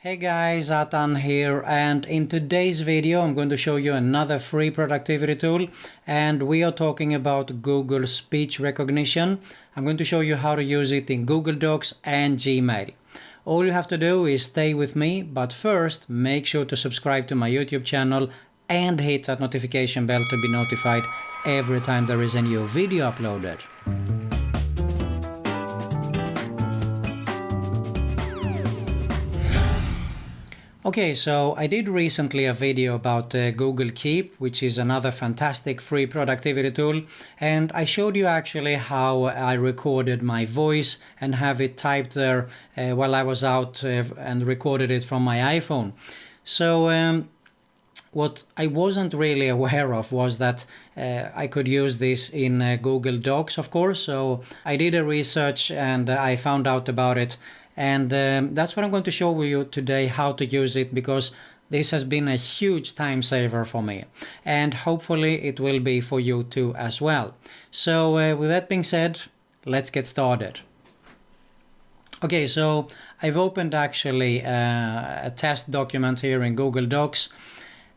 Hey guys, Atan here, and in today's video I'm going to show you another free productivity tool, and we are talking about Google Speech Recognition. I'm going to show you how to use it in Google Docs and Gmail. All you have to do is stay with me, but first make sure to subscribe to my YouTube channel and hit that notification bell to be notified every time there is a new video uploaded. Okay, so I did recently a video about Google Keep, which is another fantastic free productivity tool, and I showed you actually how I recorded my voice and have it typed there while I was out and recorded it from my iPhone. So what I wasn't really aware of was that I could use this in Google Docs, of course. So I did a research and I found out about it. And that's what I'm going to show you today, how to use it, because this has been a huge time saver for me. And hopefully it will be for you too as well. So with that being said, let's get started. Okay, so I've opened actually a test document here in Google Docs.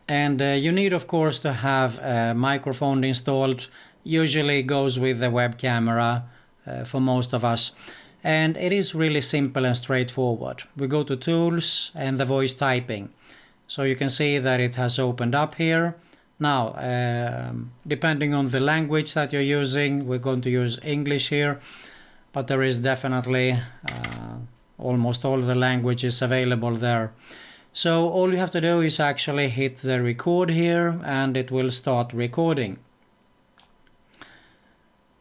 And you need, of course, to have a microphone installed. Usually goes with the web camera for most of us. And it is really simple and straightforward. We go to Tools and the voice typing. So you can see that it has opened up here. Now, depending on the language that you're using, we're going to use English here. But there is definitely almost all the languages available there. So all you have to do is actually hit the record here and it will start recording.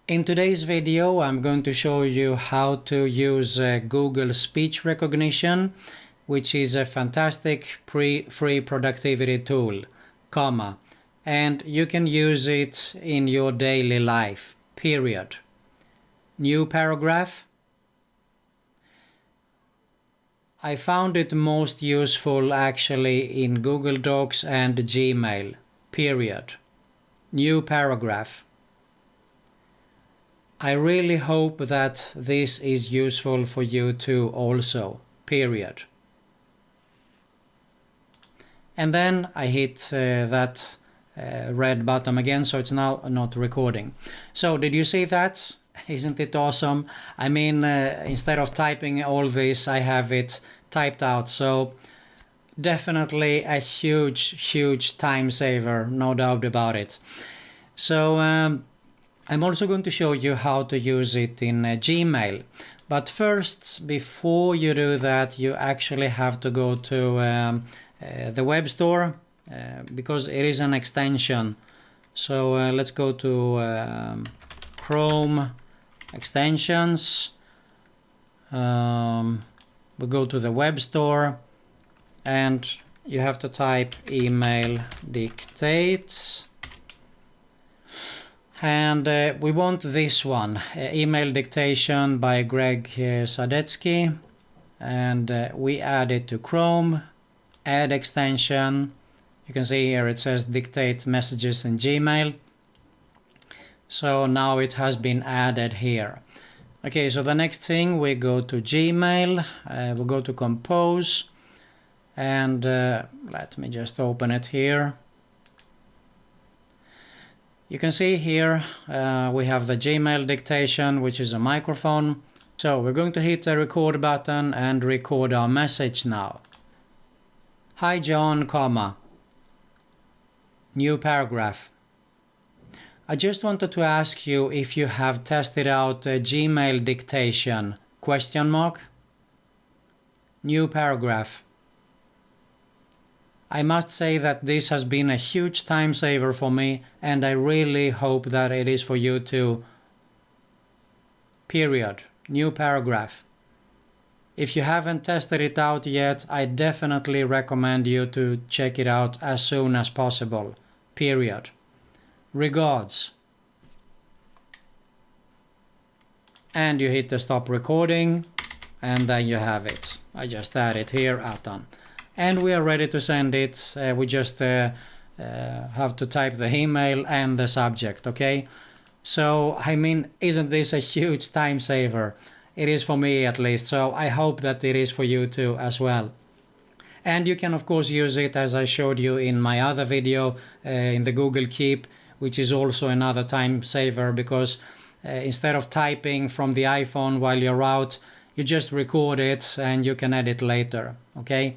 In today's video I'm going to show you how to use Google Speech Recognition, which is a fantastic free productivity tool, and you can use it in your daily life, period. New paragraph. I found it most useful actually in Google Docs and Gmail, period. New paragraph. I really hope that this is useful for you too also, period. And then I hit that red button again, so it's now not recording. So did you see that? Isn't it awesome? I mean, instead of typing all this, I have it typed out. So definitely a huge time saver, no doubt about it. So I'm also going to show you how to use it in Gmail. But first, before you do that, you actually have to go to the web store because it is an extension. So let's go to Chrome extensions. We go to the web store and you have to type email dictate. And we want this one, email dictation by Greg Sadetsky. And we add it to Chrome, add extension. You can see here it says dictate messages in Gmail. So now it has been added here. Okay, so the next thing, we go to Gmail, we'll go to Compose. And let me just open it here. You can see here we have the Gmail dictation, which is a microphone. So we're going to hit the record button and record our message now. Hi John, new paragraph. I just wanted to ask you if you have tested out Gmail dictation, ? New paragraph. I must say that this has been a huge time saver for me, and I really hope that it is for you too. Period. New paragraph. If you haven't tested it out yet, I definitely recommend you to check it out as soon as possible. Period. Regards. And you hit the stop recording, and then you have it. I just add it here, Atan. And we are ready to send it. We just have to type the email and the subject, okay? So, I mean, isn't this a huge time saver? It is for me at least, so I hope that it is for you too as well. And you can of course use it as I showed you in my other video in the Google Keep, which is also another time saver, because instead of typing from the iPhone while you're out, you just record it and you can edit later. Okay,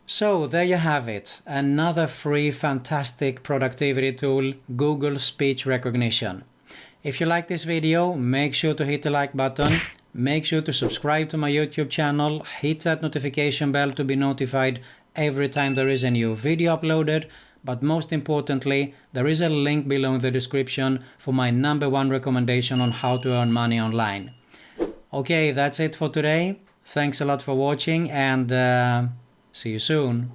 so there you have it, another free fantastic productivity tool, Google Speech Recognition. If you like this video, make sure to hit the like button, make sure to subscribe to my YouTube channel, hit that notification bell to be notified every time there is a new video uploaded, but most importantly, there is a link below in the description for my #1 recommendation on how to earn money online. Okay, that's it for today. Thanks a lot for watching, and see you soon.